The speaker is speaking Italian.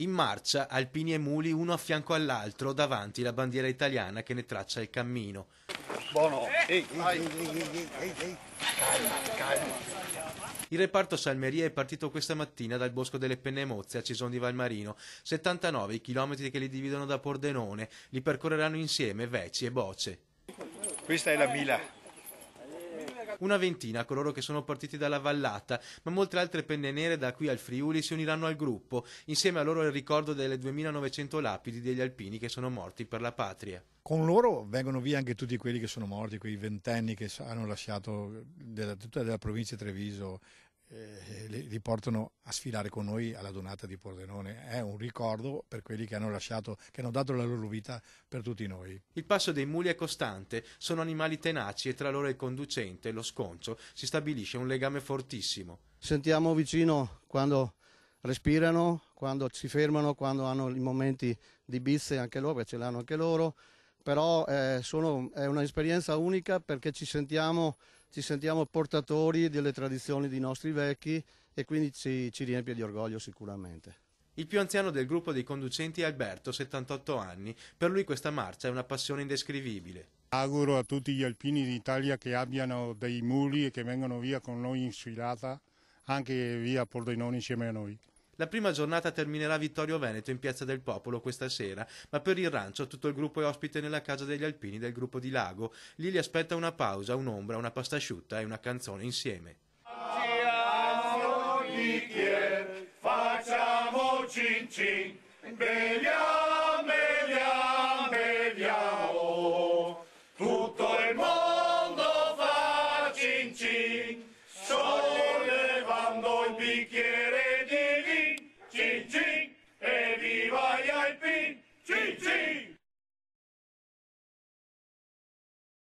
In marcia, alpini e muli uno a fianco all'altro, davanti la bandiera italiana che ne traccia il cammino. Buono. Il reparto Salmeria è partito questa mattina dal Bosco delle Pennemozze a Cison di Valmarino. 79 i chilometri che li dividono da Pordenone. Li percorreranno insieme Veci e Boce. Questa è la Mila. Una ventina coloro che sono partiti dalla vallata, ma molte altre penne nere da qui al Friuli si uniranno al gruppo. Insieme a loro il ricordo delle 2900 lapidi degli alpini che sono morti per la patria. Con loro vengono via anche tutti quelli che sono morti, quei ventenni che hanno lasciato tutta la provincia di Treviso, li portano a sfilare con noi alla donata di Pordenone. È un ricordo per quelli che hanno lasciato, che hanno dato la loro vita per tutti noi. Il passo dei muli è costante, sono animali tenaci e tra loro e il conducente, lo sconcio, si stabilisce un legame fortissimo. Sentiamo vicino quando respirano, quando si fermano, quando hanno i momenti di bizze anche loro, perché ce l'hanno anche loro, però è un'esperienza unica perché ci sentiamo portatori delle tradizioni dei nostri vecchi e quindi ci riempie di orgoglio sicuramente. Il più anziano del gruppo dei conducenti è Alberto, 78 anni. Per lui questa marcia è una passione indescrivibile. Auguro a tutti gli alpini d'Italia che abbiano dei muli e che vengano via con noi in sfilata, anche via Pordenone insieme a noi. La prima giornata terminerà a Vittorio Veneto in Piazza del Popolo questa sera, ma per il rancio tutto il gruppo è ospite nella casa degli alpini del gruppo di Lago. Lì li aspetta una pausa, un'ombra, una pasta asciutta e una canzone insieme. Facciamo cin cin, beviamo, beviamo, beviamo. Tutto il mondo fa cin cin, sollevando il bicchiere.